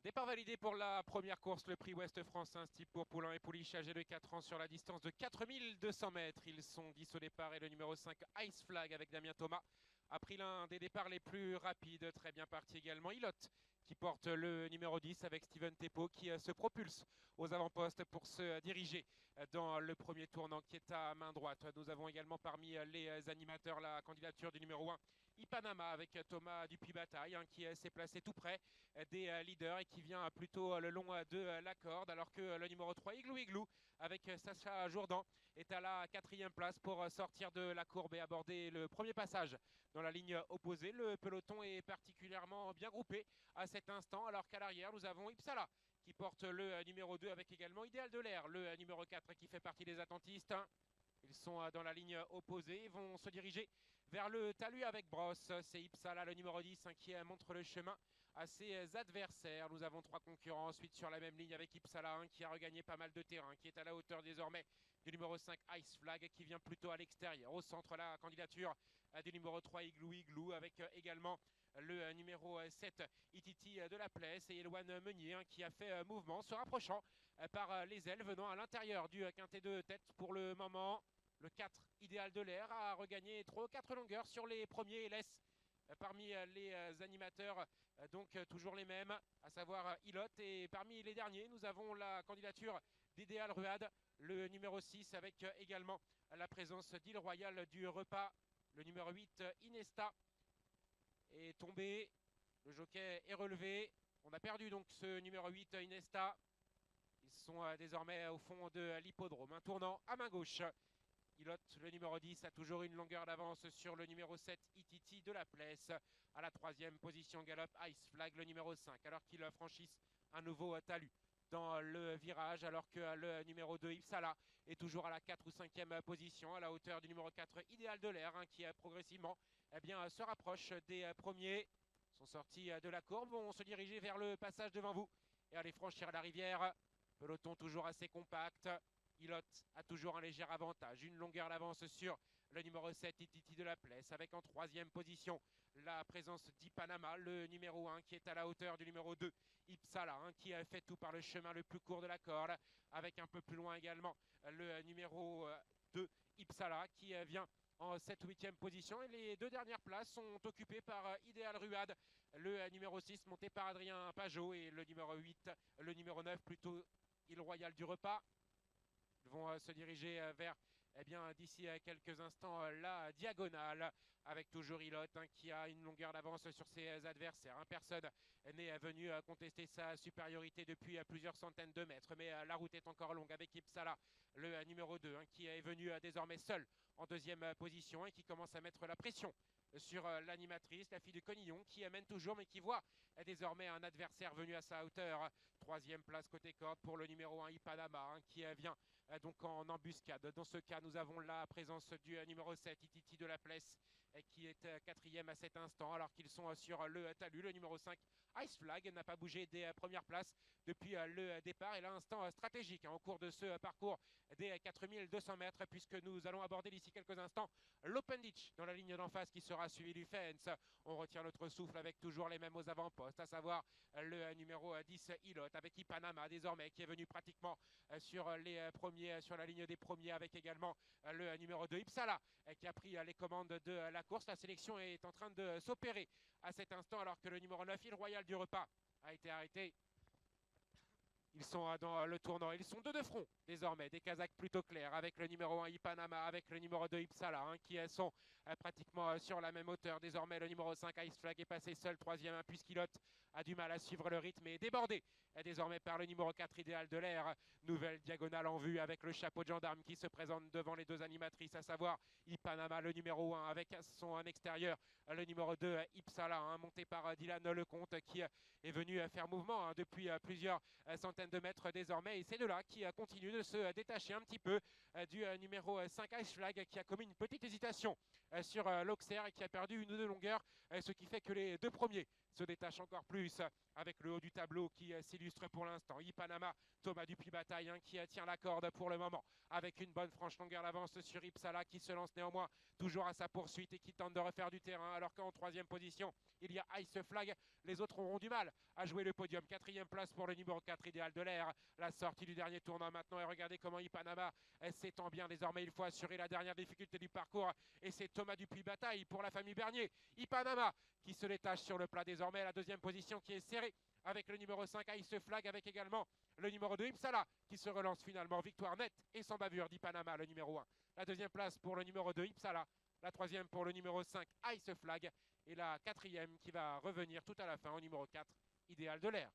Départ validé pour la première course, le prix Ouest France, un type pour Poulain et Pouliche âgés de 4 ans sur la distance de 4200 mètres. Ils sont 10 au départ et le numéro 5 Ice Flag avec Damien Thomas a pris l'un des départs les plus rapides. Très bien parti également Ilot qui porte le numéro 10 avec Steven Tepo qui se propulse aux avant-postes pour se diriger dans le premier tournant qui est à main droite. Nous avons également parmi les animateurs la candidature du numéro 1 Ipanama avec Thomas Dupuis-Bataille qui s'est placé tout près des leaders et qui vient plutôt le long de la corde, alors que le numéro 3 Igloo Igloo avec Sacha Jourdan est à la 4e place pour sortir de la courbe et aborder le premier passage dans la ligne opposée. Le peloton est particulièrement bien groupé à cet instant, alors qu'à l'arrière nous avons Ipsala qui porte le numéro 2 avec également Idéal de l'air, le numéro 4 qui fait partie des attentistes. Ils sont dans la ligne opposée, ils vont se diriger vers le talus avec brosse. C'est Ipsala, le numéro 10, qui montre le chemin à ses adversaires. Nous avons 3 concurrents ensuite sur la même ligne avec Ipsala, qui a regagné pas mal de terrain, qui est à la hauteur désormais du numéro 5 Ice Flag, qui vient plutôt à l'extérieur. Au centre, la candidature du numéro 3 Igloo Igloo avec également le numéro 7 Ititi de la Place et Eloane Meunier qui a fait mouvement, se rapprochant par les ailes, venant à l'intérieur du quintet de tête pour le moment. Le 4 Idéal de l'air a regagné 4 longueurs sur les premiers et laisse parmi les animateurs donc toujours les mêmes, à savoir Ilot. Et parmi les derniers, nous avons la candidature d'Idéal Ruad, le numéro 6 avec également la présence d'Île Royale du Repas. Le numéro 8 Inesta est tombé, le jockey est relevé. On a perdu donc ce numéro 8 Inesta. Ils sont désormais au fond de l'hippodrome. Un tournant à main gauche. Ilot, le numéro 10, a toujours une longueur d'avance sur le numéro 7, Ititi de la Place. À la 3e position, galope Ice Flag, le numéro 5, alors qu'ils franchissent un nouveau talus dans le virage, alors que le numéro 2, Ipsala, est toujours à la 4 ou 5e position, à la hauteur du numéro 4, Idéal de l'air, qui progressivement se rapproche des premiers. Ils sont sortis de la courbe, vont se diriger vers le passage devant vous et aller franchir la rivière. Peloton toujours assez compact. Ilot a toujours un léger avantage, une longueur d'avance sur le numéro 7, Ititi de la Place, avec en 3e position la présence d'Ipanama, le numéro 1 qui est à la hauteur du numéro 2, Ipsala, qui a fait tout par le chemin le plus court de la corde, avec un peu plus loin également le numéro 2, Ipsala, qui vient en 7 ou 8e position. Et les 2 dernières places sont occupées par Idéal Ruad, le numéro 6 monté par Adrien Pajot et le numéro 8, le numéro 9 plutôt Île Royale du Repas. Ils vont se diriger vers, d'ici quelques instants, la diagonale, avec toujours Ilot qui a une longueur d'avance sur ses adversaires. Personne n'est venu contester sa supériorité depuis plusieurs centaines de mètres, mais la route est encore longue avec Ipsala, le numéro 2, qui est venu désormais seul en 2e position et qui commence à mettre la pression sur l'animatrice, la fille de Conillon, qui amène toujours, mais qui voit désormais un adversaire venu à sa hauteur. 3e place côté corde pour le numéro 1 Ipanama, qui vient donc en embuscade. Dans ce cas, nous avons la présence du numéro 7 Ititi de la Place, qui est 4e à cet instant, alors qu'ils sont sur le talus. Le numéro 5 Ice Flag n'a pas bougé des premières places depuis le départ. Et là, instant stratégique au cours de ce parcours des 4200 mètres, puisque nous allons aborder d'ici quelques instants l'Open Ditch dans la ligne d'en face qui sera suivi du fence. On retient notre souffle avec toujours les mêmes aux avant-postes, à savoir le numéro 10 Ilot avec Ipanama désormais qui est venu pratiquement sur les premiers, sur la ligne des premiers, avec également le numéro 2 Ipsala qui a pris les commandes de la course. La sélection est en train de s'opérer à cet instant, alors que le numéro 9 Île Royale du Repas a été arrêté. Ils sont dans le tournant. Ils sont 2 de front désormais. Des Kazakhs plutôt clairs avec le numéro 1 Ipanama, avec le numéro 2 Ipsala qui sont pratiquement sur la même hauteur. Désormais, le numéro 5 Ice Flag est passé seul 3e, puisqu'Ilot a du mal à suivre le rythme et est débordé désormais par le numéro 4 Idéal de l'air. Nouvelle diagonale en vue avec le chapeau de gendarme qui se présente devant les 2 animatrices, à savoir Ipanama, le numéro 1, avec son extérieur le numéro 2 Ipsala, monté par Dylan Lecomte, qui est venu faire mouvement depuis plusieurs centaines dizaine de mètres désormais. Et c'est de là qui continue de se détacher un petit peu du numéro 5 Ice Flag qui a commis une petite hésitation sur l'Auxerre et qui a perdu une ou deux longueurs, ce qui fait que les deux premiers se détachent encore plus avec le haut du tableau qui s'illustre pour l'instant. Ipanama, Thomas Dupuis-Bataille qui tient la corde pour le moment avec une bonne franche longueur d'avance sur Ipsala qui se lance néanmoins toujours à sa poursuite et qui tente de refaire du terrain alors qu'en troisième position il y a Ice Flag. Les autres auront du mal à jouer le podium. Quatrième place pour le numéro 4 Idéal de l'air. La sortie du dernier tournant maintenant et regardez comment Ipanama s'étend bien. Désormais il faut assurer la dernière difficulté du parcours et c'est Thomas Dupuis-Bataille pour la famille Bernier. Ipanama qui se détache sur le plat désormais. La deuxième position qui est serrée avec le numéro 5 Ice Flag avec également le numéro 2 Ipsala qui se relance finalement. Victoire nette et sans bavure d'Ipanama, le numéro 1. La deuxième place pour le numéro 2 Ipsala. La troisième pour le numéro 5 Ice Flag. Et la quatrième qui va revenir tout à la fin au numéro 4 Idéal de l'air.